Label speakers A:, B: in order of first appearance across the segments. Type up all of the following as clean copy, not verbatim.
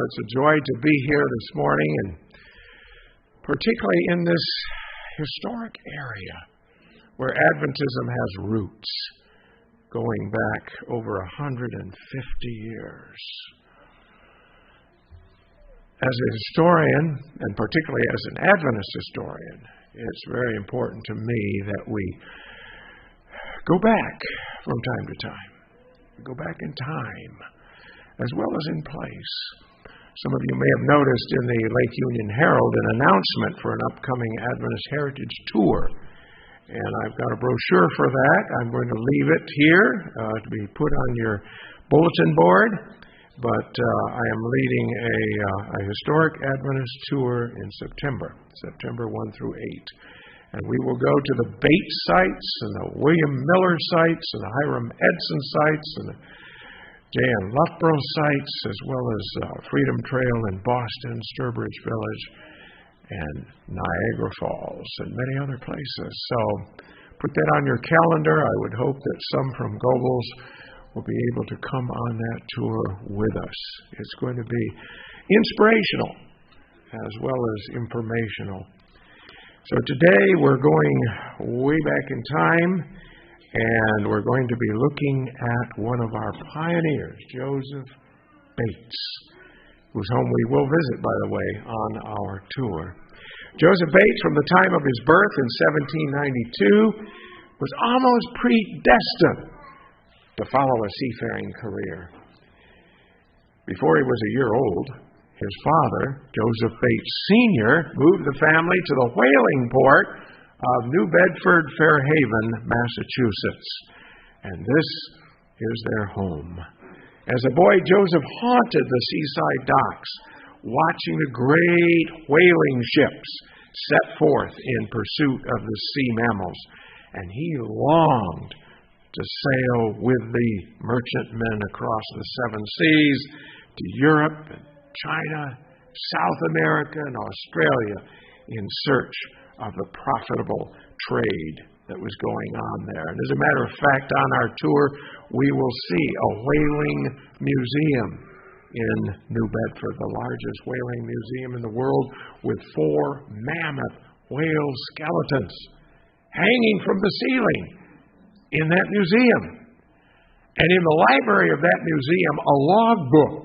A: it's a joy to be here this morning, and particularly in this historic area where Adventism has roots going back over 150 years. As a historian, and particularly as an Adventist historian, it's very important to me that we go back from time to time. We go back in time as well as in place. Some of you may have noticed in the Lake Union Herald an announcement for an upcoming Adventist Heritage Tour. And I've got a brochure for that. I'm going to leave it here to be put on your bulletin board. But I am leading a historic Adventist tour in September 1 through 8. And we will go to the Bates sites and the William Miller sites and the Hiram Edson sites and the J.N. Loughborough sites, as well as Freedom Trail in Boston, Sturbridge Village, and Niagara Falls, and many other places. So put that on your calendar. I would hope that some from Gobles will be able to come on that tour with us. It's going to be inspirational as well as informational. So today we're going way back in time, and we're going to be looking at one of our pioneers, Joseph Bates, whose home we will visit, by the way, on our tour. Joseph Bates, from the time of his birth in 1792, was almost predestined to follow a seafaring career. Before he was a year old, his father, Joseph Bates Sr., moved the family to the whaling port of New Bedford, Fairhaven, Massachusetts. And this is their home. As a boy, Joseph haunted the seaside docks, watching the great whaling ships set forth in pursuit of the sea mammals. And he longed to sail with the merchantmen across the seven seas to Europe and China, South America, and Australia in search of the profitable trade that was going on there. And as a matter of fact, on our tour, we will see a whaling museum in New Bedford, the largest whaling museum in the world, with 4 mammoth whale skeletons hanging from the ceiling in that museum. And in the library of that museum, a logbook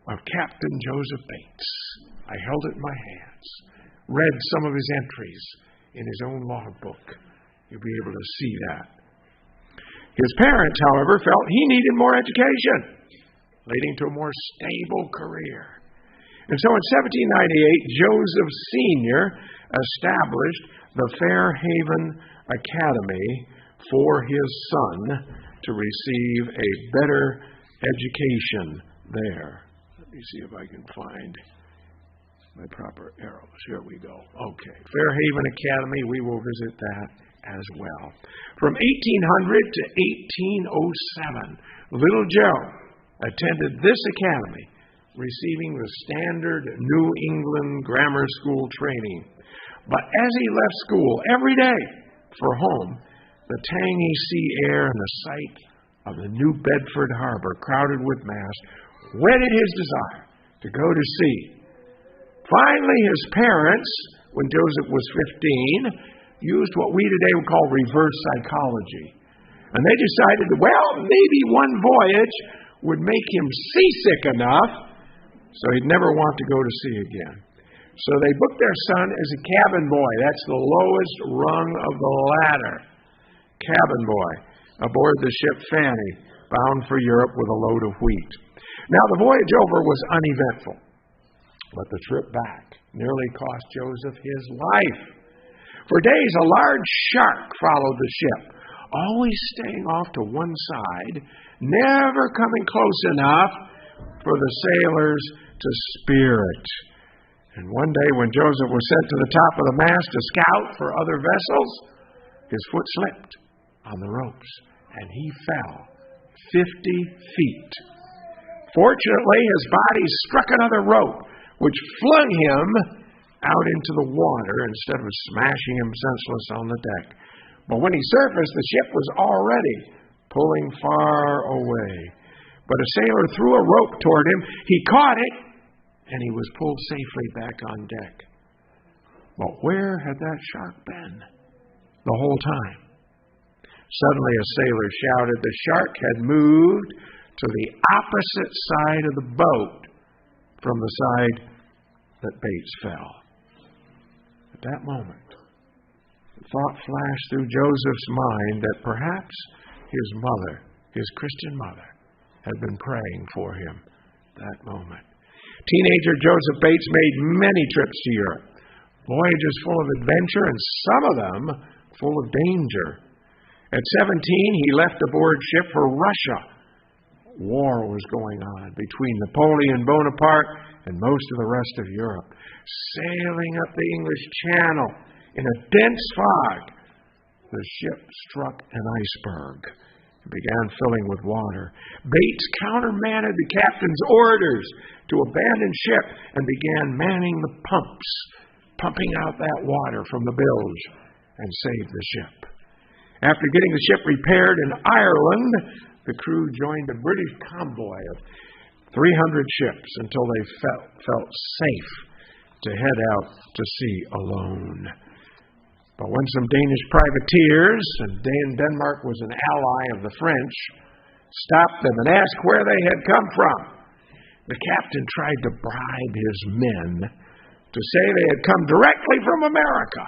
A: of Captain Joseph Bates. I held it in my hands, read some of his entries in his own logbook. You'll be able to see that. His parents, however, felt he needed more education, leading to a more stable career. And so in 1798, Joseph Sr. established the Fairhaven Academy for his son to receive a better education there. Let me see if I can find my proper arrows. Here we go. Okay. Fairhaven Academy, we will visit that as well. From 1800 to 1807, little Joe attended this academy, receiving the standard New England grammar school training. But as he left school every day for home, the tangy sea air and the sight of the New Bedford harbor crowded with mass whetted his desire to go to sea. Finally, his parents, when Joseph was 15, used what we today would call reverse psychology. And they decided that, well, maybe one voyage would make him seasick enough so he'd never want to go to sea again. So they booked their son as a cabin boy. That's the lowest rung of the ladder. Cabin boy aboard the ship Fanny, bound for Europe with a load of wheat. Now, the voyage over was uneventful, but the trip back nearly cost Joseph his life. For days, a large shark followed the ship, always staying off to one side, never coming close enough for the sailors to spear it. And one day, when Joseph was sent to the top of the mast to scout for other vessels, his foot slipped on the ropes, and he fell 50 feet. Fortunately, his body struck another rope, which flung him out into the water instead of smashing him senseless on the deck. But when he surfaced, the ship was already pulling far away. But a sailor threw a rope toward him. He caught it, and he was pulled safely back on deck. But where had that shark been the whole time? Suddenly a sailor shouted the shark had moved to the opposite side of the boat from the side that Bates fell. At that moment, the thought flashed through Joseph's mind that perhaps his mother, his Christian mother, had been praying for him that moment. Teenager Joseph Bates made many trips to Europe, voyages full of adventure and some of them full of danger. At 17, he left aboard ship for Russia. War was going on between Napoleon Bonaparte and most of the rest of Europe. Sailing up the English Channel in a dense fog, the ship struck an iceberg and began filling with water. Bates countermanded the captain's orders to abandon ship and began manning the pumps, pumping out that water from the bilge and save the ship. After getting the ship repaired in Ireland, the crew joined a British convoy of 300 ships until they felt safe to head out to sea alone. But when some Danish privateers, and Denmark was an ally of the French, stopped them and asked where they had come from, the captain tried to bribe his men to say they had come directly from America.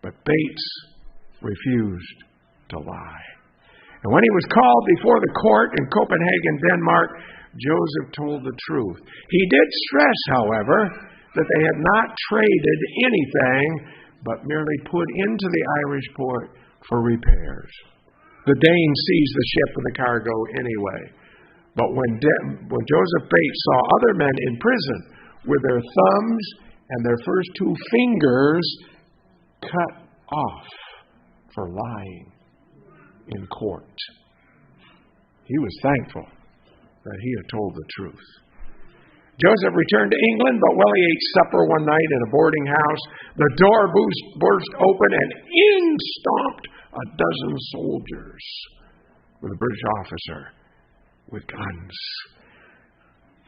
A: But Bates refused to lie. And when he was called before the court in Copenhagen, Denmark, Joseph told the truth. He did stress, however, that they had not traded anything but merely put into the Irish port for repairs. The Danes seized the ship and the cargo anyway. But when Joseph Bates saw other men in prison with their thumbs and their first 2 fingers cut off for lying in court, he was thankful that he had told the truth. Joseph returned to England, but while he ate supper one night in a boarding house, the door burst open and in stomped a dozen soldiers with a British officer with guns.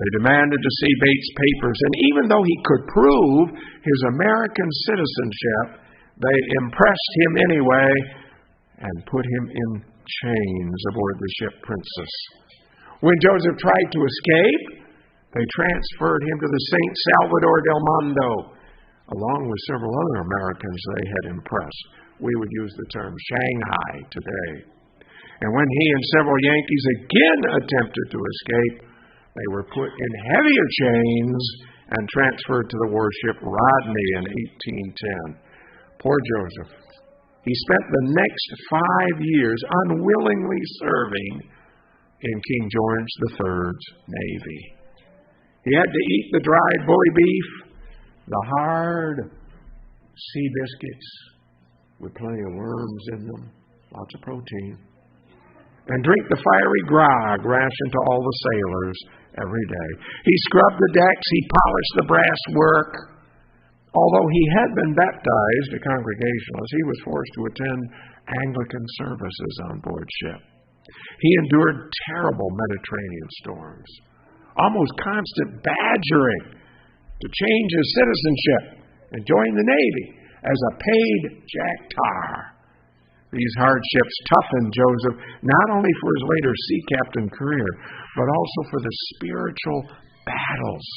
A: They demanded to see Bates' papers, and even though he could prove his American citizenship, they impressed him anyway and put him in chains aboard the ship Princess. When Joseph tried to escape, they transferred him to the St. Salvador del Mundo, along with several other Americans they had impressed. We would use the term Shanghai today. And when he and several Yankees again attempted to escape, they were put in heavier chains and transferred to the warship Rodney in 1810. Poor Joseph. He spent the next 5 years unwillingly serving in King George III's Navy. He had to eat the dried bully beef, the hard sea biscuits with plenty of worms in them, lots of protein, and drink the fiery grog rationed to all the sailors every day. He scrubbed the decks, he polished the brass work. Although he had been baptized a Congregationalist, he was forced to attend Anglican services on board ship. He endured terrible Mediterranean storms, almost constant badgering to change his citizenship and join the Navy as a paid Jack Tar. These hardships toughened Joseph not only for his later sea captain career, but also for the spiritual battles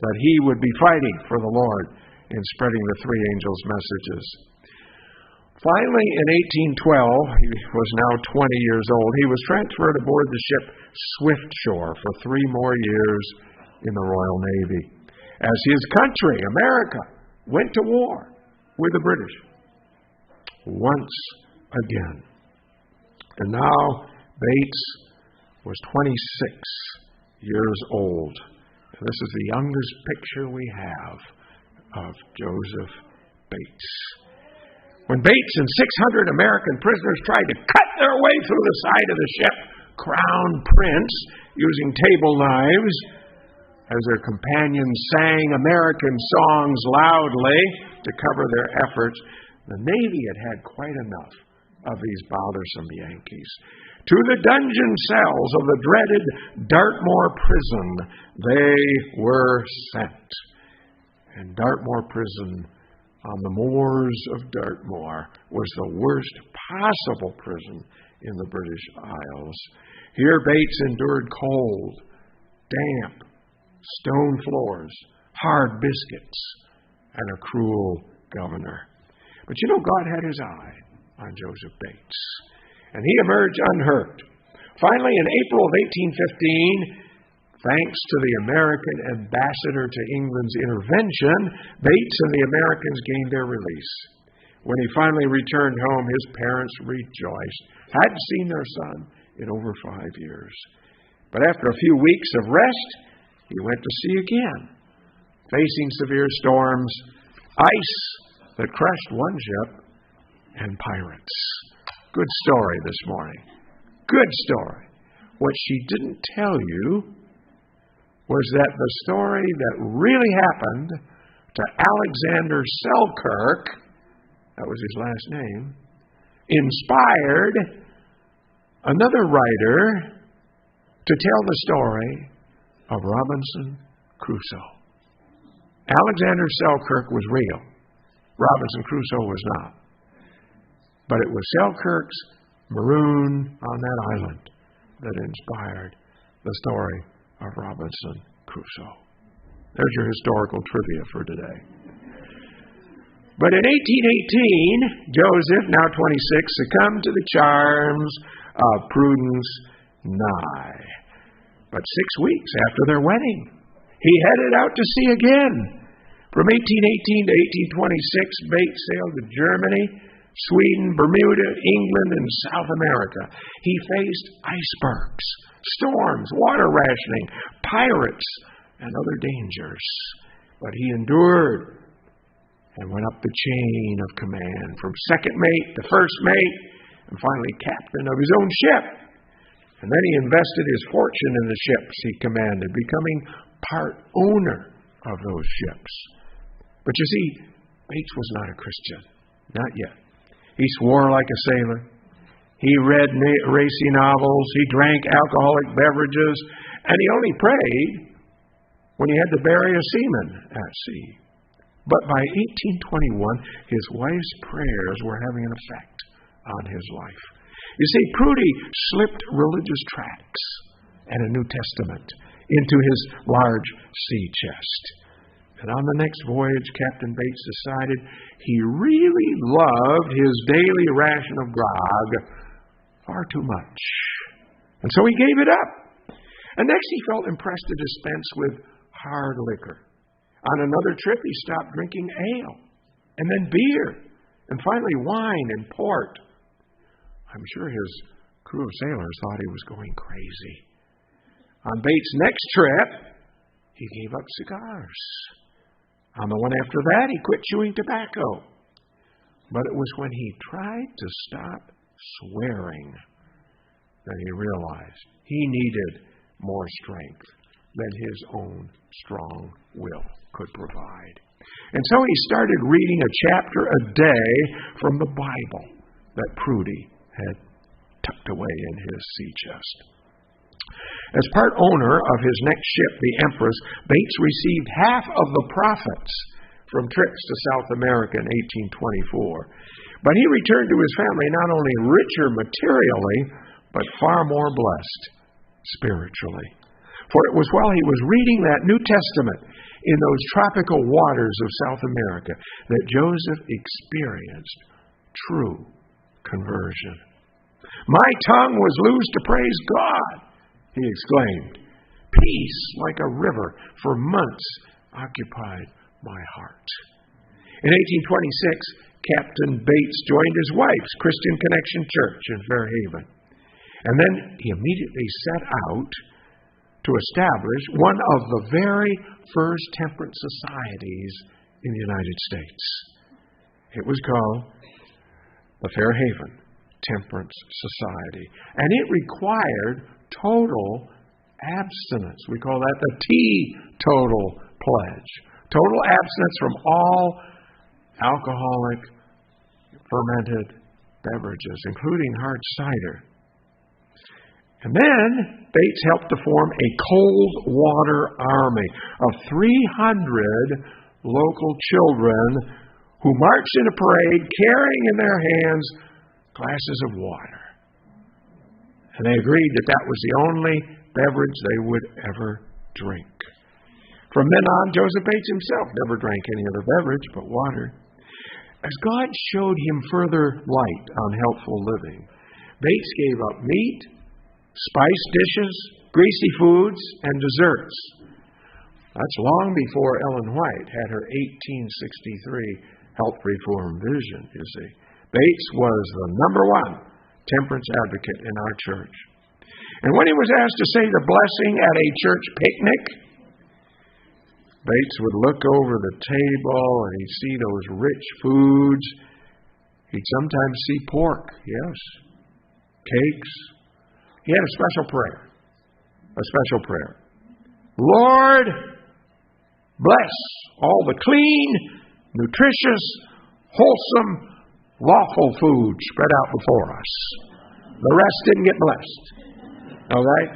A: that he would be fighting for the Lord in spreading the 3 angels' messages. Finally, in 1812, he was now 20 years old, he was transferred aboard the ship Swiftshore for 3 more years in the Royal Navy, as his country, America, went to war with the British once again. And now Bates was 26 years old. And this is the youngest picture we have of Joseph Bates. When Bates and 600 American prisoners tried to cut their way through the side of the ship Crown Prince using table knives, as their companions sang American songs loudly to cover their efforts, the Navy had had quite enough of these bothersome Yankees. To the dungeon cells of the dreaded Dartmoor prison they were sent. And Dartmoor prison on the moors of Dartmoor was the worst possible prison in the British Isles. Here Bates endured cold, damp, stone floors, hard biscuits, and a cruel governor. But you know, God had his eye on Joseph Bates, and he emerged unhurt. Finally, in April of 1815, thanks to the American ambassador to England's intervention, Bates and the Americans gained their release. When he finally returned home, his parents rejoiced. Hadn't seen their son in over 5 years. But after a few weeks of rest, he went to sea again, facing severe storms, ice that crushed one ship, and pirates. Good story this morning. Good story. What she didn't tell you was that the story that really happened to Alexander Selkirk, that was his last name, inspired another writer to tell the story of Robinson Crusoe. Alexander Selkirk was real. Robinson Crusoe was not. But it was Selkirk's maroon on that island that inspired the story of Robinson Crusoe. There's your historical trivia for today. But in 1818, Joseph, now 26, succumbed to the charms of Prudence Nye. But 6 weeks after their wedding, he headed out to sea again. From 1818 to 1826, Bates sailed to Germany, Sweden, Bermuda, England, and South America. He faced icebergs, storms, water rationing, pirates, and other dangers. But he endured and went up the chain of command from second mate to first mate and finally captain of his own ship. And then he invested his fortune in the ships he commanded, becoming part owner of those ships. But you see, Bates was not a Christian. Not yet. He swore like a sailor. He read racy novels. He drank alcoholic beverages. And he only prayed when he had to bury a seaman at sea. But by 1821, his wife's prayers were having an effect on his life. You see, Prudy slipped religious tracts and a New Testament into his large sea chest. And on the next voyage, Captain Bates decided he really loved his daily ration of grog far too much. And so he gave it up. And next he felt impressed to dispense with hard liquor. On another trip, he stopped drinking ale, and then beer, and finally wine and port. I'm sure his crew of sailors thought he was going crazy. On Bates' next trip, he gave up cigars. On the one after that, he quit chewing tobacco. But it was when he tried to stop swearing that he realized he needed more strength than his own strong will could provide. And so he started reading a chapter a day from the Bible that Prudy had tucked away in his sea chest. As part owner of his next ship, the Empress, Bates received half of the profits from trips to South America in 1824. But he returned to his family not only richer materially, but far more blessed spiritually. For it was while he was reading that New Testament in those tropical waters of South America that Joseph experienced true conversion. "My tongue was loosed to praise God," he exclaimed. "Peace like a river for months occupied my heart." In 1826, Captain Bates joined his wife's Christian Connection Church in Fairhaven. And then he immediately set out to establish one of the very first temperance societies in the United States. It was called the Fairhaven Temperance Society. And it required total abstinence. We call that the teetotal pledge. Total abstinence from all alcoholic fermented beverages, including hard cider. And then Bates helped to form a cold water army of 300 local children who marched in a parade carrying in their hands glasses of water. And they agreed that that was the only beverage they would ever drink. From then on, Joseph Bates himself never drank any other beverage but water. As God showed him further light on healthful living, Bates gave up meat, spiced dishes, greasy foods, and desserts. That's long before Ellen White had her 1863 health reform vision, you see. Bates was the number one temperance advocate in our church. And when he was asked to say the blessing at a church picnic, Bates would look over the table and he'd see those rich foods. He'd sometimes see pork, yes, cakes. He had a special prayer. Lord, bless all the clean, nutritious, wholesome, lawful food spread out before us. The rest didn't get blessed. All right?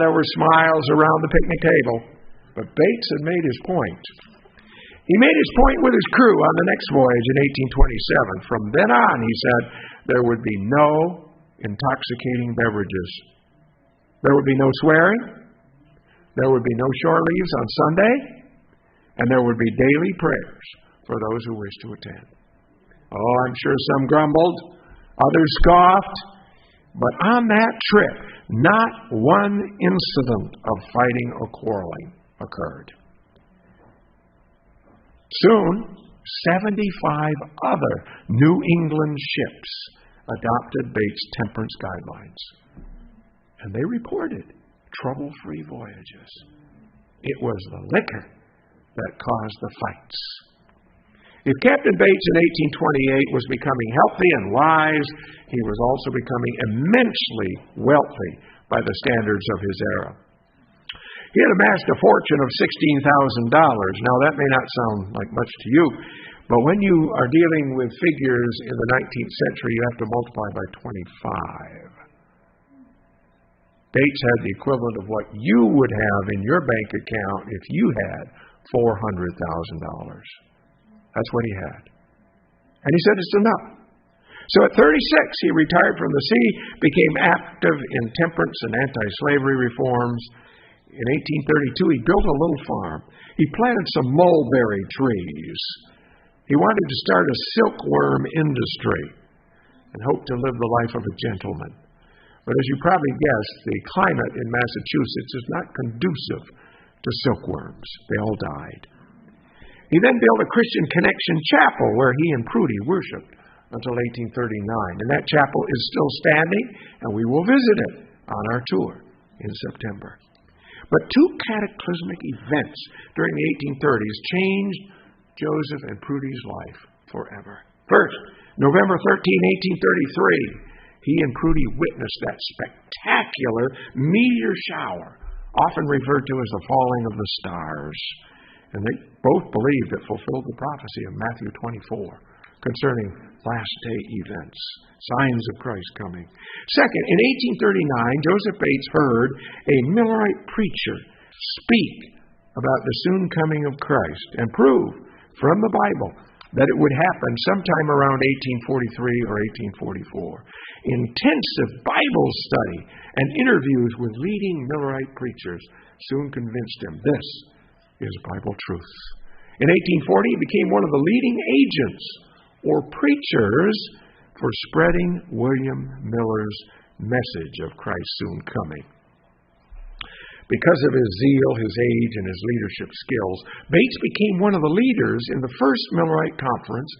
A: There were smiles around the picnic table, but Bates had made his point. He made his point with his crew on the next voyage in 1827. From then on, he said, there would be no intoxicating beverages. There would be no swearing. There would be no shore leaves on Sunday. And there would be daily prayers for those who wish to attend. Oh, I'm sure some grumbled, others scoffed, but on that trip, not one incident of fighting or quarreling occurred. Soon, 75 other New England ships adopted Bates' temperance guidelines. And they reported trouble-free voyages. It was the liquor that caused the fights. If Captain Bates in 1828 was becoming healthy and wise, he was also becoming immensely wealthy by the standards of his era. He had amassed a fortune of $16,000. Now, that may not sound like much to you, but when you are dealing with figures in the 19th century, you have to multiply by 25. Bates had the equivalent of what you would have in your bank account if you had $400,000. That's what he had. And he said it's enough. So at 36, he retired from the sea, became active in temperance and anti-slavery reforms. In 1832, he built a little farm. He planted some mulberry trees. He wanted to start a silkworm industry and hoped to live the life of a gentleman. But as you probably guessed, the climate in Massachusetts is not conducive to silkworms. They all died. He then built a Christian Connection chapel where he and Prudy worshiped until 1839. And that chapel is still standing, and we will visit it on our tour in September. But two cataclysmic events during the 1830s changed Joseph and Prudy's life forever. First, November 13, 1833, he and Prudy witnessed that spectacular meteor shower, often referred to as the falling of the stars. And they both believed it fulfilled the prophecy of Matthew 24 concerning last day events, signs of Christ coming. Second, in 1839, Joseph Bates heard a Millerite preacher speak about the soon coming of Christ and prove from the Bible that it would happen sometime around 1843 or 1844. Intensive Bible study and interviews with leading Millerite preachers soon convinced him this is Bible truth. In 1840, he became one of the leading agents or preachers for spreading William Miller's message of Christ's soon coming. Because of his zeal, his age, and his leadership skills, Bates became one of the leaders in the first Millerite conference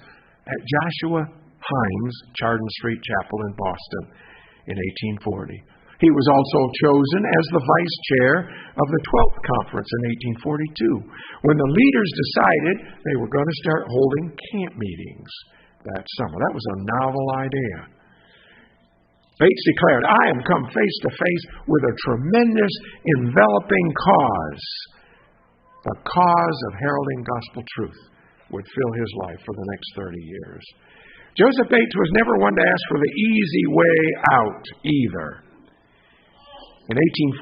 A: at Joshua Himes Chardon Street Chapel in Boston in 1840. He was also chosen as the vice chair of the 12th conference in 1842, when the leaders decided they were going to start holding camp meetings that summer. That was a novel idea. Bates declared, I am come face to face with a tremendous enveloping cause. The cause of heralding gospel truth would fill his life for the next 30 years. Joseph Bates was never one to ask for the easy way out either. In 1843,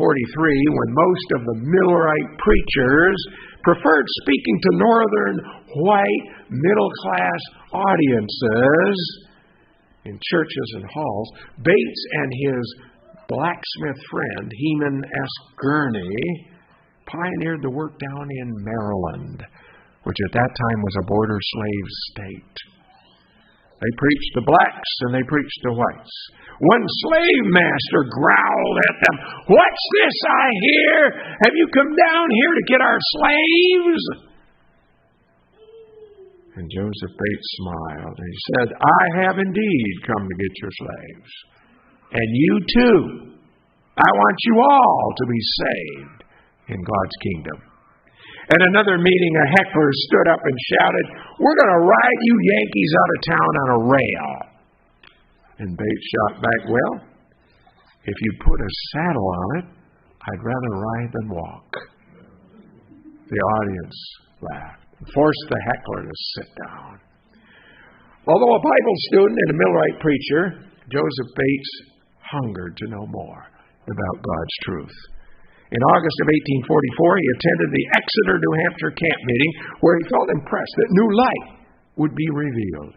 A: when most of the Millerite preachers preferred speaking to northern white middle-class audiences in churches and halls, Bates and his blacksmith friend, Heman S. Gurney, pioneered the work down in Maryland, which at that time was a border slave state. They preached the blacks and they preached the whites. One slave master growled at them, "What's this I hear? Have you come down here to get our slaves?" And Joseph Bates smiled and he said, "I have indeed come to get your slaves. And you too. I want you all to be saved in God's kingdom." At another meeting, a heckler stood up and shouted, "We're going to ride you Yankees out of town on a rail." And Bates shot back, "Well, if you put a saddle on it, I'd rather ride than walk." The audience laughed and forced the heckler to sit down. Although a Bible student and a Millerite preacher, Joseph Bates hungered to know more about God's truth. In August of 1844, he attended the Exeter, New Hampshire camp meeting where he felt impressed that new light would be revealed.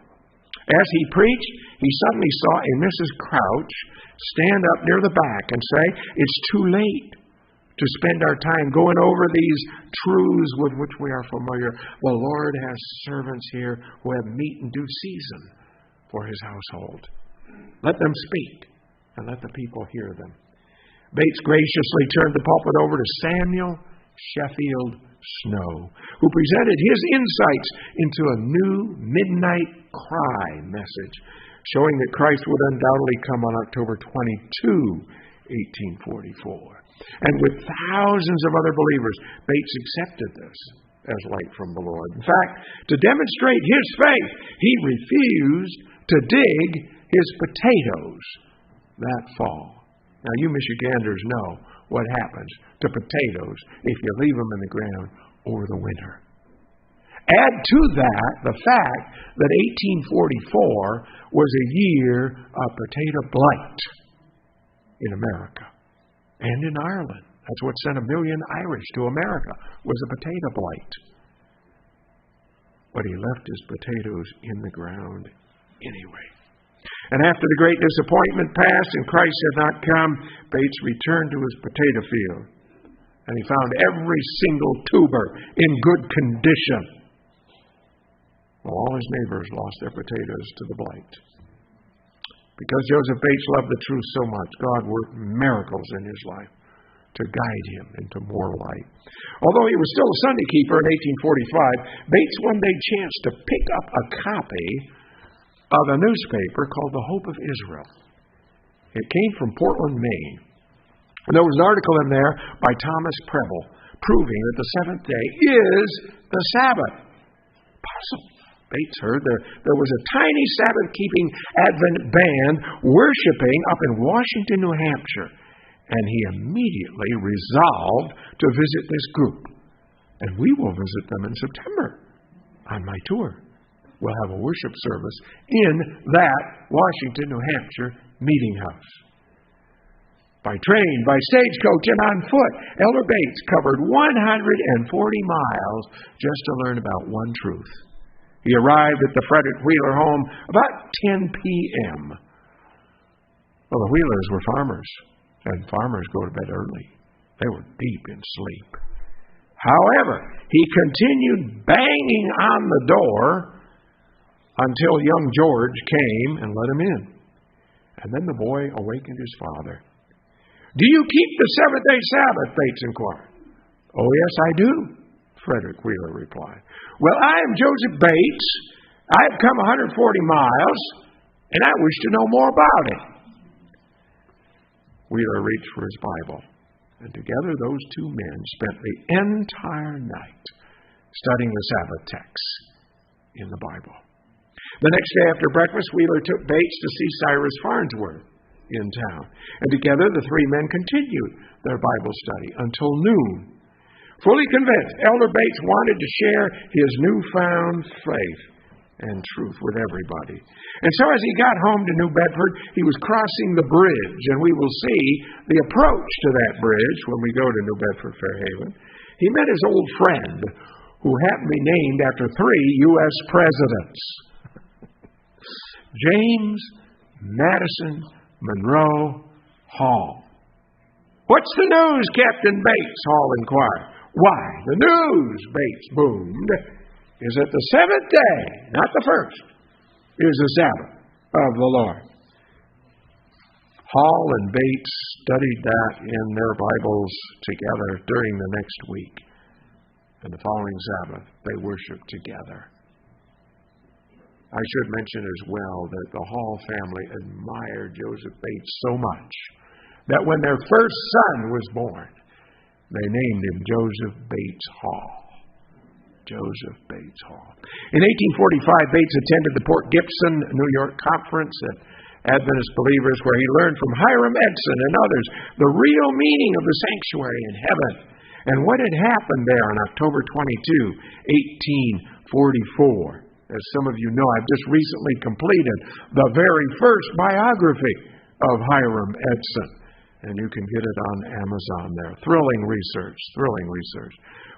A: As he preached, he suddenly saw a Mrs. Crouch stand up near the back and say, "It's too late to spend our time going over these truths with which we are familiar. The Lord has servants here who have meat in due season for his household. Let them speak and let the people hear them." Bates graciously turned the pulpit over to Samuel Sheffield Snow, who presented his insights into a new midnight cry message, showing that Christ would undoubtedly come on October 22, 1844. And with thousands of other believers, Bates accepted this as light from the Lord. In fact, to demonstrate his faith, he refused to dig his potatoes that fall. Now, you Michiganders know what happens to potatoes if you leave them in the ground over the winter. Add to that the fact that 1844 was a year of potato blight in America and in Ireland. That's what sent 1 million Irish to America, was a potato blight. But he left his potatoes in the ground anyway. And after the great disappointment passed and Christ had not come, Bates returned to his potato field. And he found every single tuber in good condition. Well, all his neighbors lost their potatoes to the blight. Because Joseph Bates loved the truth so much, God worked miracles in his life to guide him into more light. Although he was still a Sunday keeper in 1845, Bates one day chanced to pick up a copy of a newspaper called The Hope of Israel. It came from Portland, Maine. And there was an article in there by Thomas Preble proving that the seventh day is the Sabbath. Possible. Bates heard there was a tiny Sabbath-keeping Advent band worshiping up in Washington, New Hampshire. And he immediately resolved to visit this group. And we will visit them in September on my tour. We'll have a worship service in that Washington, New Hampshire meeting house. By train, by stagecoach, and on foot, Elder Bates covered 140 miles just to learn about one truth. He arrived at the Frederick Wheeler home about 10 p.m. Well, the Wheelers were farmers, and farmers go to bed early. They were deep in sleep. However, he continued banging on the door until young George came and let him in. And then the boy awakened his father. "Do you keep the seventh-day Sabbath?" Bates inquired. "Oh, yes, I do," Frederick Wheeler replied. "Well, I am Joseph Bates. I have come 140 miles, and I wish to know more about it." Wheeler reached for his Bible, and together those two men spent the entire night studying the Sabbath texts in the Bible. The next day after breakfast, Wheeler took Bates to see Cyrus Farnsworth in town. And together the three men continued their Bible study until noon. Fully convinced, Elder Bates wanted to share his newfound faith and truth with everybody. And so as he got home to New Bedford, he was crossing the bridge, and we will see the approach to that bridge when we go to New Bedford Fairhaven. He met his old friend, who happened to be named after 3 U.S. presidents. James Madison Monroe Hall. "What's the news, Captain Bates?" Hall inquired. "Why, the news," Bates boomed, "is that the 7th day, not the 1st, is the Sabbath of the Lord." Hall and Bates studied that in their Bibles together during the next week. And the following Sabbath, they worshiped together. I should mention as well that the Hall family admired Joseph Bates so much that when their first son was born, they named him Joseph Bates Hall. Joseph Bates Hall. In 1845, Bates attended the Port Gibson, New York Conference at Adventist Believers, where he learned from Hiram Edson and others the real meaning of the sanctuary in heaven and what had happened there on October 22, 1844. As some of you know, I've just recently completed the very first biography of Hiram Edson. And you can get it on Amazon there. Thrilling research.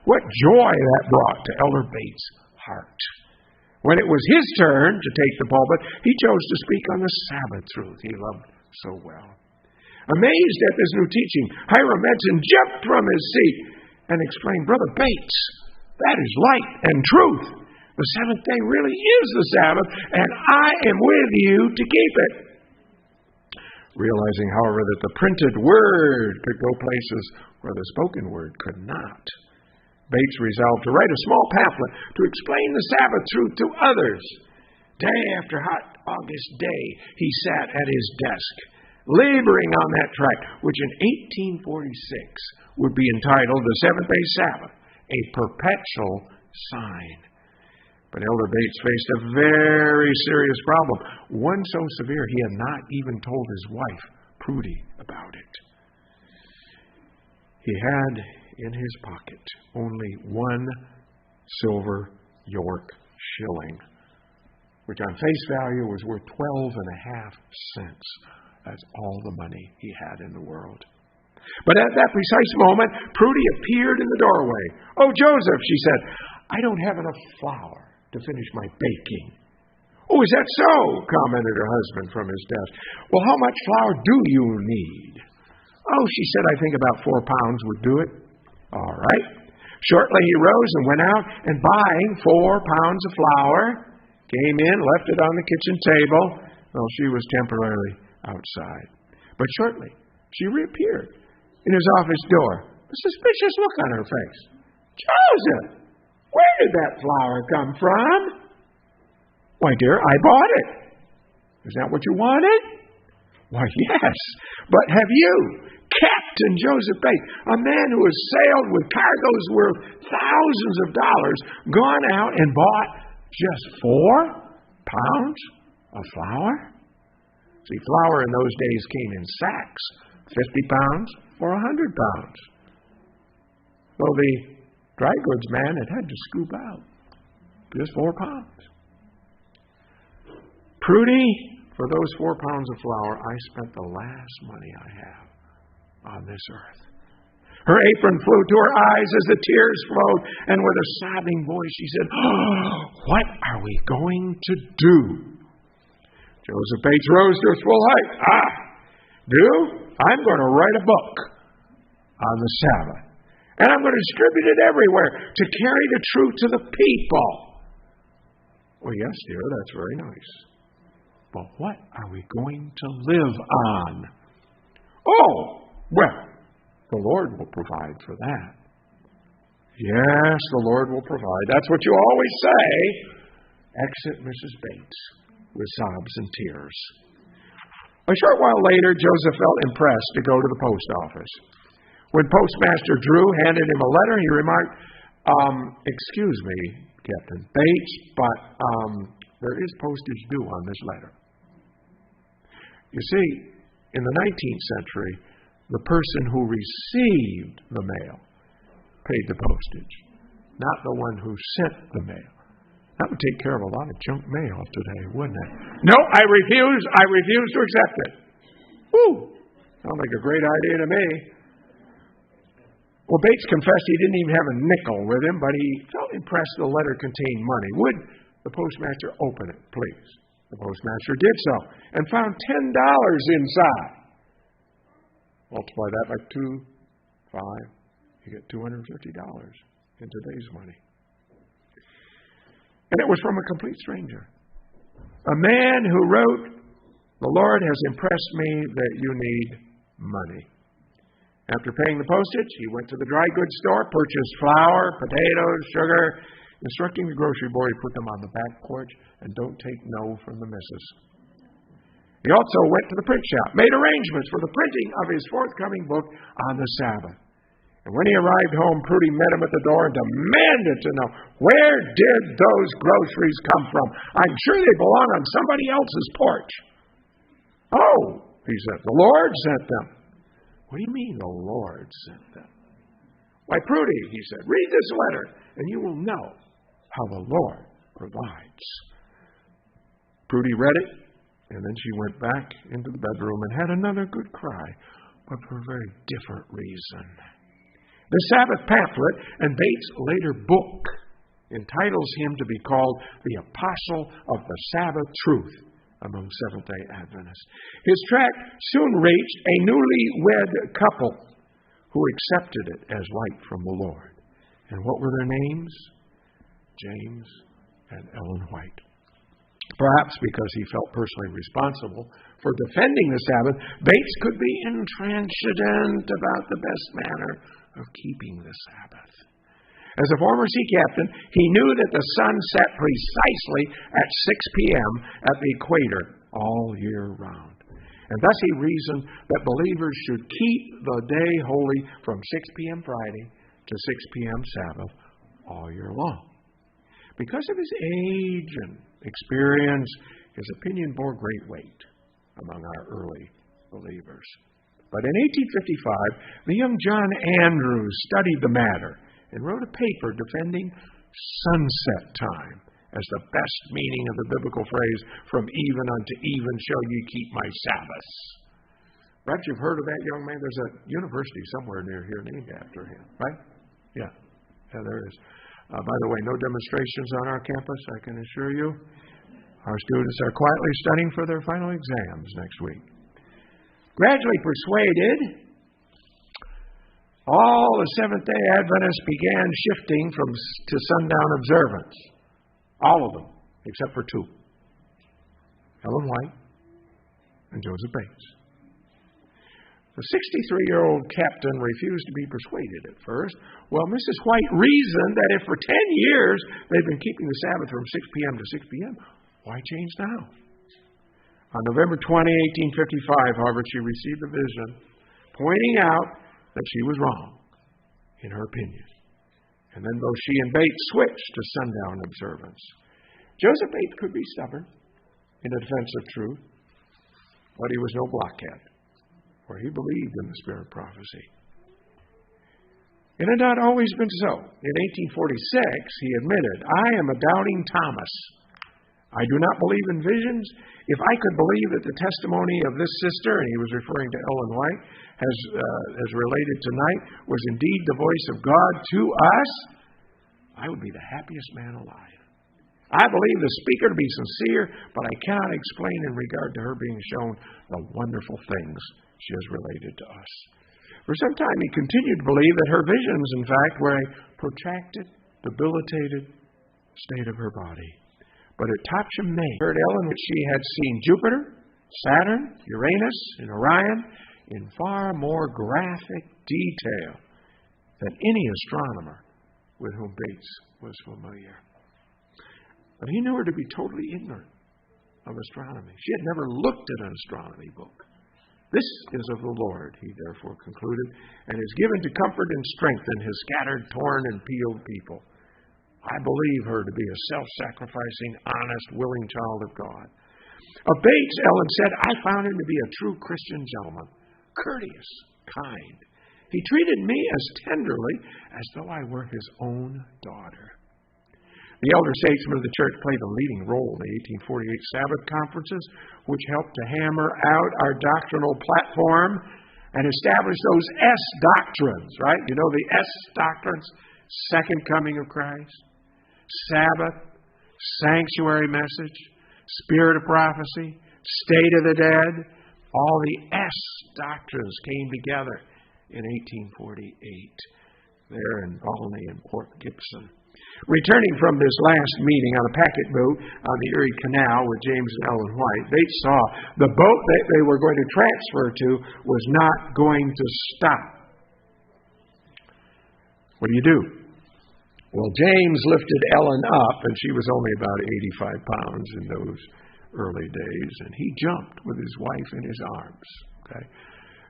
A: What joy that brought to Elder Bates' heart. When it was his turn to take the pulpit, he chose to speak on the Sabbath truth he loved so well. Amazed at this new teaching, Hiram Edson jumped from his seat and exclaimed, "Brother Bates, that is light and truth. The 7th day really is the Sabbath, and I am with you to keep it." Realizing, however, that the printed word could go places where the spoken word could not, Bates resolved to write a small pamphlet to explain the Sabbath truth to others. Day after hot August day, he sat at his desk, laboring on that tract, which in 1846 would be entitled The Seventh-Day Sabbath, a Perpetual Sign. But Elder Bates faced a very serious problem, one so severe he had not even told his wife, Prudy, about it. He had in his pocket only 1 silver York shilling, which on face value was worth 12.5 cents. That's all the money he had in the world. But at that precise moment, Prudy appeared in the doorway. "Oh, Joseph," she said, "I don't have enough flour to finish my baking." "Oh, is that so?" commented her husband from his desk. "Well, how much flour do you need?" "Oh," she said, "I think about 4 pounds would do it." "All right." Shortly he rose and went out, and buying 4 pounds of flour, came in, left it on the kitchen table, while she was temporarily outside. But shortly she reappeared in his office door, a suspicious look on her face. "Joseph, where did that flour come from?" "Why, dear, I bought it." "Is that what you wanted?" "Why, yes. But have you, Captain Joseph Bates, a man who has sailed with cargoes worth thousands of dollars, gone out and bought just 4 pounds of flour?" See, flour in those days came in sacks, 50 pounds or 100 pounds. So the dry goods man had to scoop out just 4 pounds. "Prudy, for those 4 pounds of flour, I spent the last money I have on this earth." Her apron flew to her eyes as the tears flowed, and with a sobbing voice she said, "Oh, what are we going to do?" Joseph Bates rose to his full height. I'm going to write a book on the Sabbath, and I'm going to distribute it everywhere to carry the truth to the people." "Well, yes, dear, that's very nice. But what are we going to live on?" "Oh, well, the Lord will provide for that." "Yes, the Lord will provide. That's what you always say." Exit Mrs. Bates with sobs and tears. A short while later, Joseph felt impressed to go to the post office. When Postmaster Drew handed him a letter, he remarked, "Excuse me, Captain Bates, but there is postage due on this letter." You see, in the 19th century, the person who received the mail paid the postage, not the one who sent the mail. That would take care of a lot of junk mail today, wouldn't it? No, I refuse. I refuse to accept it. Woo! Sounds like a great idea to me. Well, Bates confessed he didn't even have a nickel with him, but he felt impressed the letter contained money. Would the postmaster open it, please? The postmaster did so and found $10 inside. Multiply that by 5, you get $250 in today's money. And it was from a complete stranger. A man who wrote, "The Lord has impressed me that you need money." After paying the postage, he went to the dry goods store, purchased flour, potatoes, sugar, instructing the grocery boy to put them on the back porch and don't take no from the missus. He also went to the print shop, made arrangements for the printing of his forthcoming book on the Sabbath. And when he arrived home, Prudy met him at the door and demanded to know, where did those groceries come from? I'm sure they belong on somebody else's porch. Oh, he said, the Lord sent them. What do you mean the Lord sent them? Why, Prudy, he said, read this letter and you will know how the Lord provides. Prudy read it, and then she went back into the bedroom and had another good cry, but for a very different reason. The Sabbath pamphlet and Bates' later book entitles him to be called the Apostle of the Sabbath Truth among Seventh-day Adventists. His tract soon reached a newly-wed couple who accepted it as light from the Lord. And what were their names? James and Ellen White. Perhaps because he felt personally responsible for defending the Sabbath, Bates could be intransigent about the best manner of keeping the Sabbath. As a former sea captain, he knew that the sun set precisely at 6 p.m. at the equator all year round. And thus he reasoned that believers should keep the day holy from 6 p.m. Friday to 6 p.m. Sabbath all year long. Because of his age and experience, his opinion bore great weight among our early believers. But in 1855, the young John Andrews studied the matter and wrote a paper defending sunset time as the best meaning of the biblical phrase, from even unto even shall ye keep my Sabbaths. Perhaps you've heard of that young man. There's a university somewhere near here named after him, right? Yeah, there is. By the way, no demonstrations on our campus, I can assure you. Our students are quietly studying for their final exams next week. Gradually persuaded, all the Seventh-day Adventists began shifting to sundown observance. All of them, except for 2. Ellen White and Joseph Bates. The 63-year-old captain refused to be persuaded at first. Well, Mrs. White reasoned that if for 10 years they've been keeping the Sabbath from 6 p.m. to 6 p.m., why change now? On November 20, 1855, however, she received a vision pointing out that she was wrong in her opinion. And then both she and Bates switched to sundown observance. Joseph Bates could be stubborn in the defense of truth, but he was no blockhead, for he believed in the spirit of prophecy. It had not always been so. In 1846, he admitted, I am a doubting Thomas. I do not believe in visions. If I could believe that the testimony of this sister, and he was referring to Ellen White, as related tonight, was indeed the voice of God to us, I would be the happiest man alive. I believe the speaker to be sincere, but I cannot explain in regard to her being shown the wonderful things she has related to us. For some time, he continued to believe that her visions, in fact, were a protracted, debilitated state of her body. But at Topsham, Maine, heard Ellen that she had seen Jupiter, Saturn, Uranus, and Orion in far more graphic detail than any astronomer with whom Bates was familiar. But he knew her to be totally ignorant of astronomy. She had never looked at an astronomy book. This is of the Lord, he therefore concluded, and is given to comfort and strengthen his scattered, torn, and peeled people. I believe her to be a self-sacrificing, honest, willing child of God. Of Bates, Ellen said, I found him to be a true Christian gentleman, courteous, kind. He treated me as tenderly as though I were his own daughter. The elder statesmen of the church played a leading role in the 1848 Sabbath conferences, which helped to hammer out our doctrinal platform and establish those S doctrines, right? You know the S doctrines? Second coming of Christ, Sabbath, sanctuary message, spirit of prophecy, state of the dead. All the S doctrines came together in 1848 there in Volney and Port Gibson. Returning from this last meeting on a packet boat on the Erie Canal with James and Ellen White, they saw the boat that they were going to transfer to was not going to stop. What do you do? Well, James lifted Ellen up, and she was only about 85 pounds in those early days, and he jumped with his wife in his arms. Okay?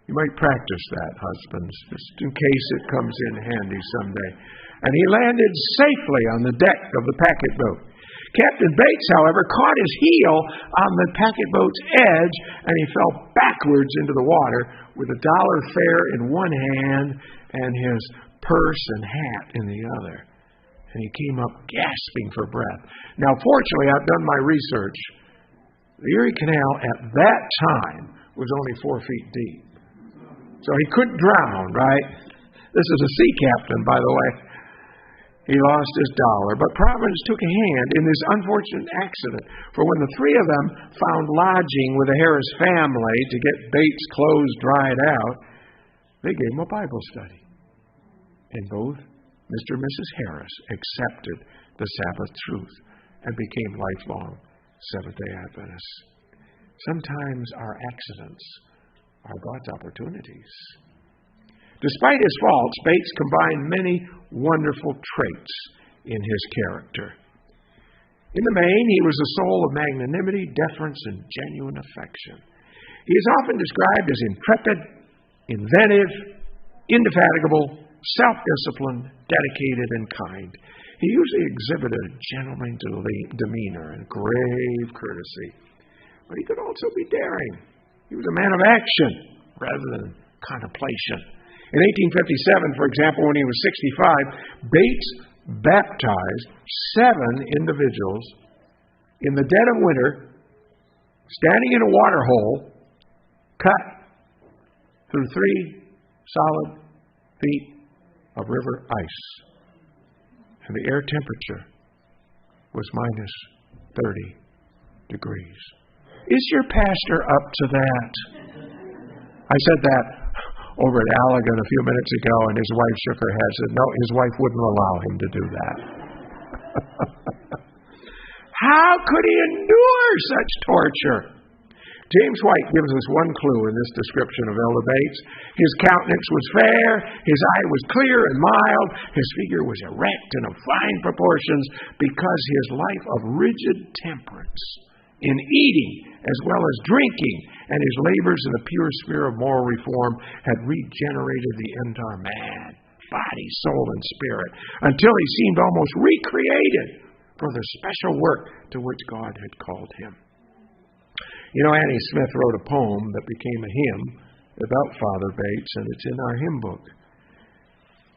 A: You might practice that, husbands, just in case it comes in handy someday. And he landed safely on the deck of the packet boat. Captain Bates, however, caught his heel on the packet boat's edge, and he fell backwards into the water with $1 fare in one hand and his purse and hat in the other. And he came up gasping for breath. Now, fortunately, I've done my research. The Erie Canal at that time was only 4 feet deep. So he couldn't drown, right? This is a sea captain, by the way. He lost his $1. But Providence took a hand in this unfortunate accident. For when the three of them found lodging with the Harris family to get Bates' clothes dried out, they gave him a Bible study. And both Mr. and Mrs. Harris accepted the Sabbath truth and became lifelong Seventh-day Adventists. Sometimes our accidents are God's opportunities. Despite his faults, Bates combined many wonderful traits in his character. In the main, he was a soul of magnanimity, deference, and genuine affection. He is often described as intrepid, inventive, indefatigable, self-disciplined, dedicated, and kind. He usually exhibited a gentlemanly demeanor and grave courtesy. But he could also be daring. He was a man of action rather than contemplation. In 1857, for example, when he was 65, Bates baptized 7 individuals in the dead of winter, standing in a water hole cut through 3 solid feet of river ice. And the air temperature was minus 30 degrees. Is your pastor up to that? I said that over at Allegan a few minutes ago, and his wife shook her head and said, no, his wife wouldn't allow him to do that. How could he endure such torture? James White gives us one clue in this description of Elder Bates. His countenance was fair, his eye was clear and mild, his figure was erect and of fine proportions, because his life of rigid temperance in eating as well as drinking and his labors in the pure sphere of moral reform had regenerated the entire man, body, soul, and spirit, until he seemed almost recreated for the special work to which God had called him. You know, Annie Smith wrote a poem that became a hymn about Father Bates, and it's in our hymn book.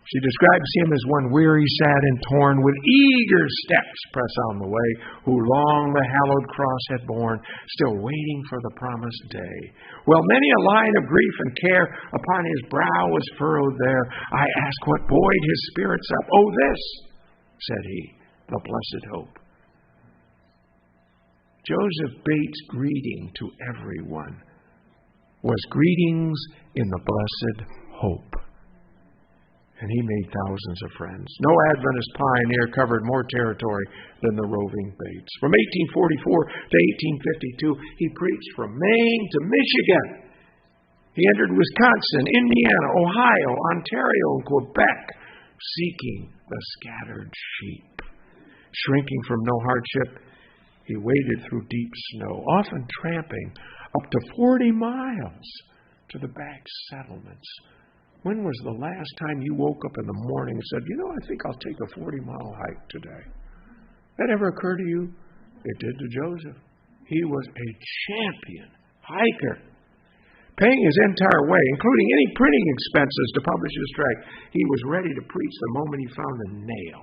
A: She describes him as one weary, sad, and torn, with eager steps press on the way, who long the hallowed cross had borne, still waiting for the promised day. Well, many a line of grief and care upon his brow was furrowed there. I ask what buoyed his spirits up. Oh, this, said he, the blessed hope. Joseph Bates' greeting to everyone was greetings in the blessed hope. And he made thousands of friends. No Adventist pioneer covered more territory than the roving Bates. From 1844 to 1852, he preached from Maine to Michigan. He entered Wisconsin, Indiana, Ohio, Ontario, and Quebec, seeking the scattered sheep. Shrinking from no hardship, he waded through deep snow, often tramping up to 40 miles to the back settlements. When was the last time you woke up in the morning and said, I think I'll take a 40-mile hike today? That ever occurred to you? It did to Joseph. He was a champion hiker. Paying his entire way, including any printing expenses to publish his tract, he was ready to preach the moment he found a nail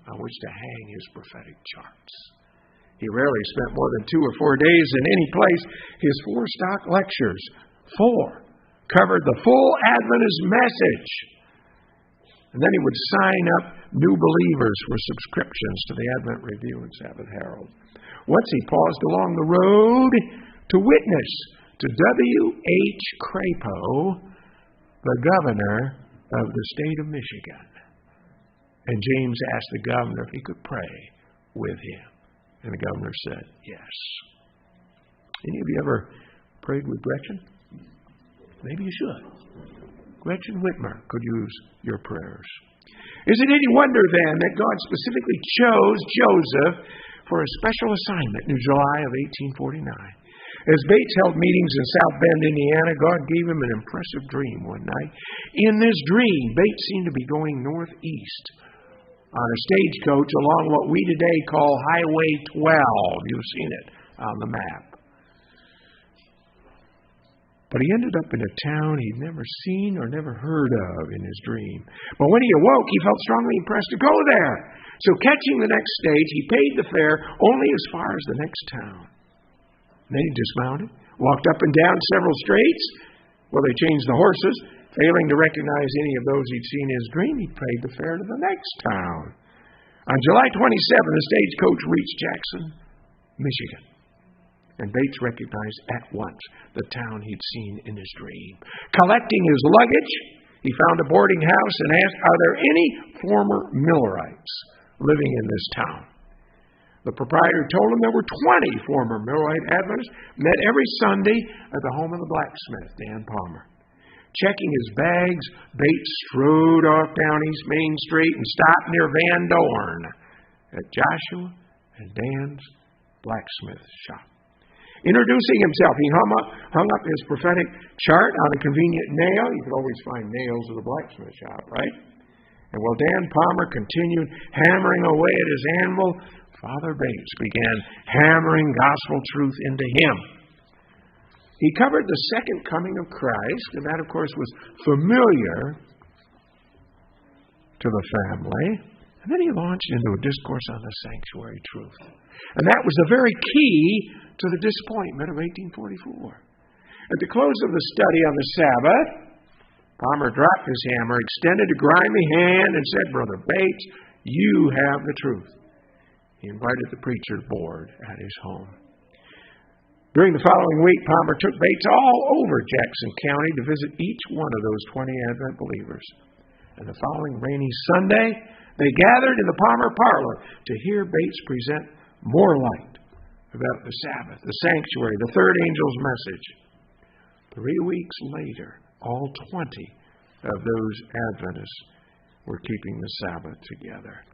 A: on which to hang his prophetic charts. He rarely spent more than 2 or 4 days in any place. His 4 stock lectures, 4, covered the full Adventist message. And then he would sign up new believers for subscriptions to the Advent Review and Sabbath Herald. Once he paused along the road to witness to W.H. Crapo, the governor of the state of Michigan. And James asked the governor if he could pray with him. And the governor said, yes. Any of you ever prayed with Gretchen? Maybe you should. Gretchen Whitmer could use your prayers. Is it any wonder then that God specifically chose Joseph for a special assignment in July of 1849? As Bates held meetings in South Bend, Indiana, God gave him an impressive dream one night. In this dream, Bates seemed to be going northeast on a stagecoach along what we today call Highway 12. You've seen it on the map. But he ended up in a town he'd never seen or never heard of in his dream. But when he awoke, he felt strongly impressed to go there. So catching the next stage, he paid the fare only as far as the next town. Then he dismounted, walked up and down several streets. Well, they changed the horses. Failing to recognize any of those he'd seen in his dream, he paid the fare to the next town. On July 27, the stagecoach reached Jackson, Michigan. And Bates recognized at once the town he'd seen in his dream. Collecting his luggage, he found a boarding house and asked, are there any former Millerites living in this town? The proprietor told him there were 20 former Millerite Adventists, met every Sunday at the home of the blacksmith, Dan Palmer. Checking his bags, Bates strode off down East Main Street and stopped near Van Dorn at Joshua and Dan's blacksmith shop. Introducing himself, he hung up his prophetic chart on a convenient nail. You could always find nails at a blacksmith shop, right? And while Dan Palmer continued hammering away at his anvil, Father Bates began hammering gospel truth into him. He covered the second coming of Christ, and that, of course, was familiar to the family. And then he launched into a discourse on the sanctuary truth. And that was the very key to the disappointment of 1844. At the close of the study on the Sabbath, Palmer dropped his hammer, extended a grimy hand, and said, Brother Bates, you have the truth. He invited the preacher aboard at his home. During the following week, Palmer took Bates all over Jackson County to visit each one of those 20 Advent believers. And the following rainy Sunday, they gathered in the Palmer parlor to hear Bates present more light about the Sabbath, the sanctuary, the third angel's message. 3 weeks later, all 20 of those Adventists were keeping the Sabbath together.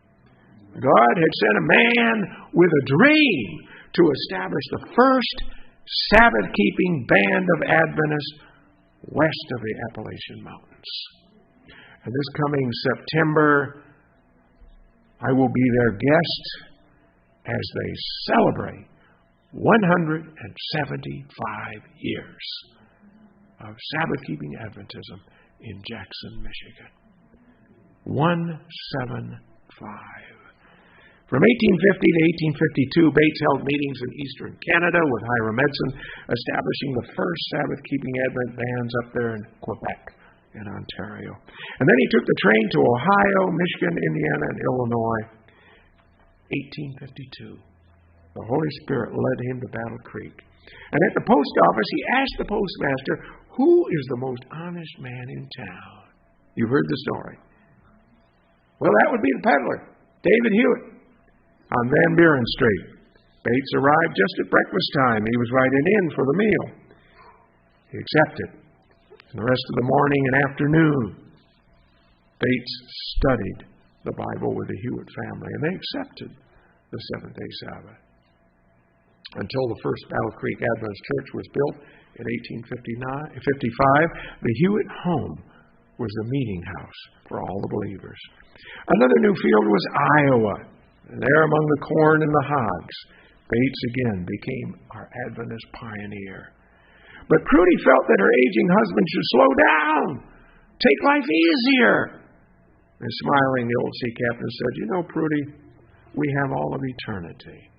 A: God had sent a man with a dream to establish the first Sabbath-keeping band of Adventists west of the Appalachian Mountains. And this coming September, I will be their guest as they celebrate 175 years of Sabbath-keeping Adventism in Jackson, Michigan. 175. From 1850 to 1852, Bates held meetings in eastern Canada with Hiram Edson, establishing the first Sabbath-keeping Advent bands up there in Quebec and Ontario. And then he took the train to Ohio, Michigan, Indiana, and Illinois. 1852. The Holy Spirit led him to Battle Creek. And at the post office, he asked the postmaster, who is the most honest man in town? You've heard the story. Well, that would be the peddler, David Hewitt, on Van Buren Street. Bates arrived just at breakfast time. He was writing in for the meal. He accepted. And the rest of the morning and afternoon, Bates studied the Bible with the Hewitt family, and they accepted the Seventh-day Sabbath. Until the first Battle Creek Adventist Church was built in 1855, the Hewitt home was the meeting house for all the believers. Another new field was Iowa. And there among the corn and the hogs, Bates again became our Adventist pioneer. But Prudy felt that her aging husband should slow down, take life easier. And smiling, the old sea captain said, "You know, Prudy, we have all of eternity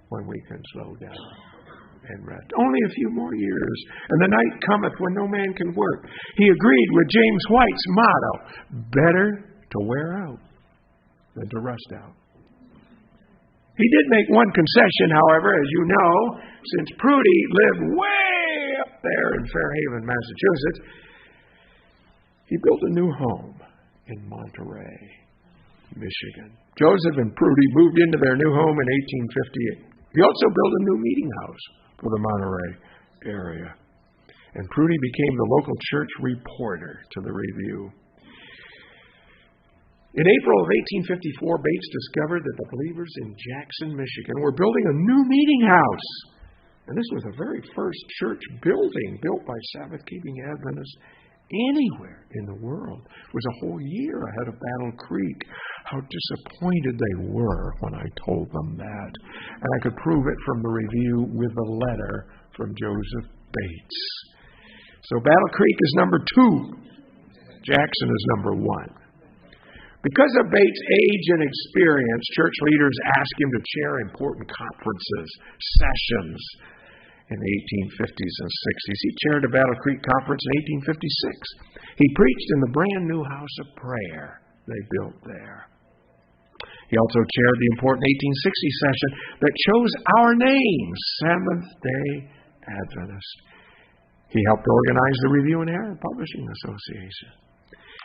A: when we can slow down and rest. Only a few more years, and the night cometh when no man can work." He agreed with James White's motto, "Better to wear out than to rust out." He did make one concession, however, as you know, since Prudy lived way up there in Fairhaven, Massachusetts. He built a new home in Monterey, Michigan. Joseph and Prudy moved into their new home in 1858. He also built a new meeting house for the Monterey area. And Prudy became the local church reporter to the Review. In April of 1854, Bates discovered that the believers in Jackson, Michigan were building a new meeting house. And this was the very first church building built by Sabbath-keeping Adventists anywhere in the world. It was a whole year ahead of Battle Creek. How disappointed they were when I told them that. And I could prove it from the Review with a letter from Joseph Bates. So Battle Creek is number 2. Jackson is number 1. Because of Bates' age and experience, church leaders asked him to chair important conferences, sessions in the 1850s and 60s. He chaired the Battle Creek Conference in 1856. He preached in the brand new house of prayer they built there. He also chaired the important 1860 session that chose our name, Seventh-day Adventist. He helped organize the Review and Herald Publishing Association.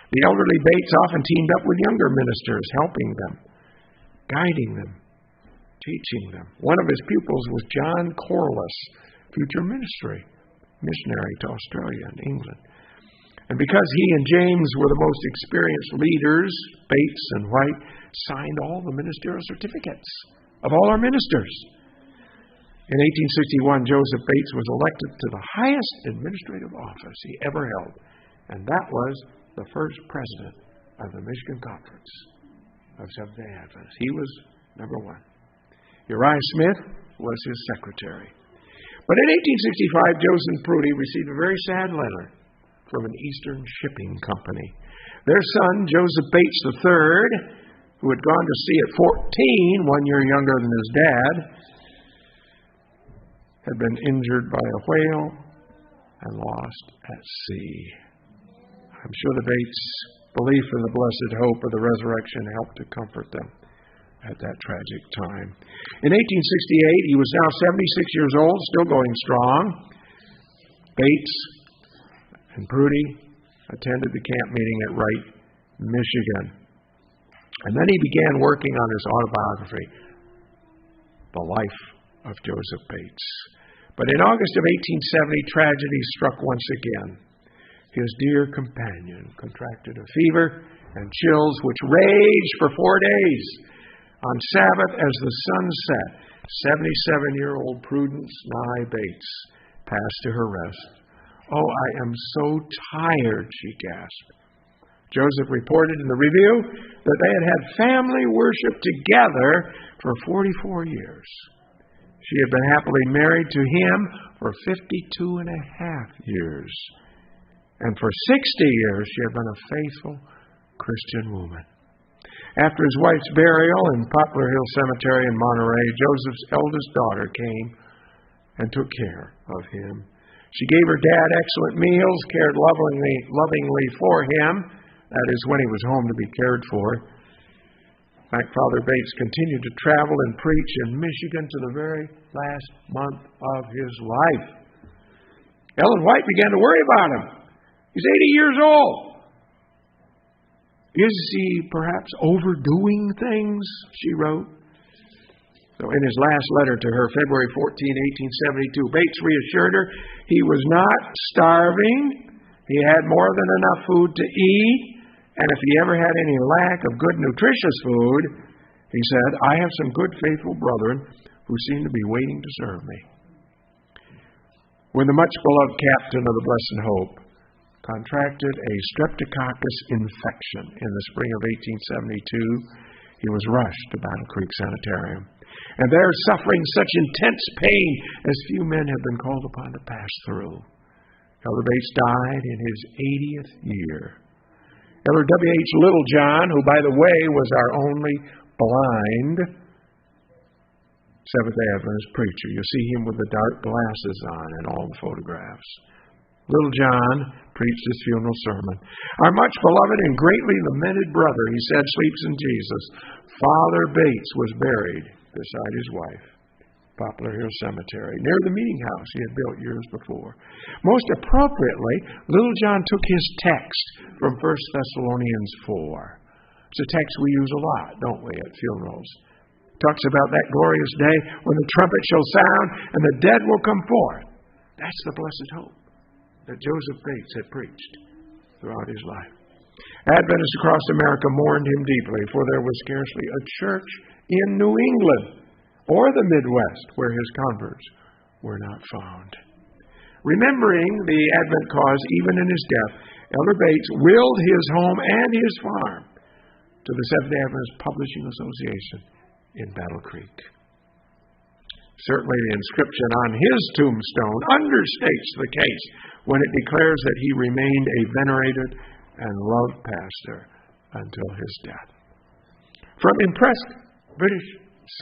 A: The elderly Bates often teamed up with younger ministers, helping them, guiding them, teaching them. One of his pupils was John Corliss, future missionary to Australia and England. And because he and James were the most experienced leaders, Bates and White signed all the ministerial certificates of all our ministers. In 1861, Joseph Bates was elected to the highest administrative office he ever held, and that was the first president of the Michigan Conference of Seventh-day Adventists. He was number 1. Uriah Smith was his secretary. But in 1865, Joseph Prudy received a very sad letter from an Eastern shipping company. Their son, Joseph Bates III, who had gone to sea at 14, 1 year younger than his dad, had been injured by a whale and lost at sea. I'm sure the Bates' belief in the blessed hope of the resurrection helped to comfort them at that tragic time. In 1868, he was now 76 years old, still going strong. Bates and Prudy attended the camp meeting at Wright, Michigan. And then he began working on his autobiography, The Life of Joseph Bates. But in August of 1870, tragedy struck once again. His dear companion contracted a fever and chills which raged for 4 days. On Sabbath, as the sun set, 77-year-old Prudence Nye Bates passed to her rest. "Oh, I am so tired," she gasped. Joseph reported in the Review that they had had family worship together for 44 years. She had been happily married to him for 52 and a half years. And for 60 years, she had been a faithful Christian woman. After his wife's burial in Poplar Hill Cemetery in Monterey, Joseph's eldest daughter came and took care of him. She gave her dad excellent meals, cared lovingly for him. That is, when he was home to be cared for. In fact, Father Bates continued to travel and preach in Michigan to the very last month of his life. Ellen White began to worry about him. He's 80 years old. Is he perhaps overdoing things? She wrote. So in his last letter to her, February 14, 1872, Bates reassured her he was not starving. He had more than enough food to eat. And if he ever had any lack of good, nutritious food, he said, "I have some good, faithful brethren who seem to be waiting to serve me." When the much-beloved captain of the Blessed Hope contracted a streptococcus infection in the spring of 1872, he was rushed to Battle Creek Sanitarium. And there, suffering such intense pain as few men have been called upon to pass through, Elder Bates died in his 80th year. Elder W.H. Littlejohn, who, by the way, was our only blind Seventh-day Adventist preacher. You see him with the dark glasses on in all the photographs. Little John preached his funeral sermon. Our much beloved and greatly lamented brother, he said, sleeps in Jesus. Father Bates was buried beside his wife. Poplar Hill Cemetery, near the meeting house he had built years before. Most appropriately, Little John took his text from 1 Thessalonians 4. It's a text we use a lot, don't we, at funerals. Talks about that glorious day when the trumpet shall sound and the dead will come forth. That's the blessed hope that Joseph Bates had preached throughout his life. Adventists across America mourned him deeply, for there was scarcely a church in New England or the Midwest where his converts were not found. Remembering the Advent cause even in his death, Elder Bates willed his home and his farm to the Seventh-day Adventist Publishing Association in Battle Creek. Certainly the inscription on his tombstone understates the case when it declares that he remained a venerated and loved pastor until his death. From impressed British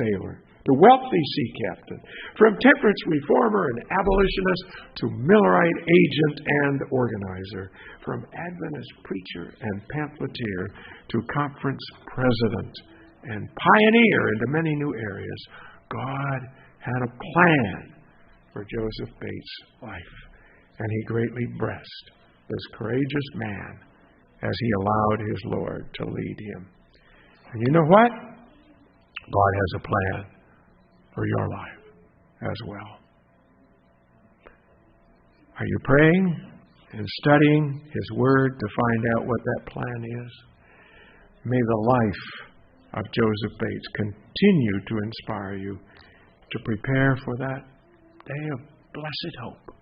A: sailor to wealthy sea captain, from temperance reformer and abolitionist to Millerite agent and organizer, from Adventist preacher and pamphleteer to conference president and pioneer into many new areas, God had a plan for Joseph Bates' life, and he greatly blessed this courageous man as he allowed his Lord to lead him. And you know what? God has a plan for your life as well. Are you praying and studying His Word to find out what that plan is? May the life of Joseph Bates continue to inspire you to prepare for that day of blessed hope.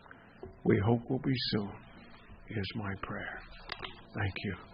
A: We hope will be soon, is my prayer. Thank you.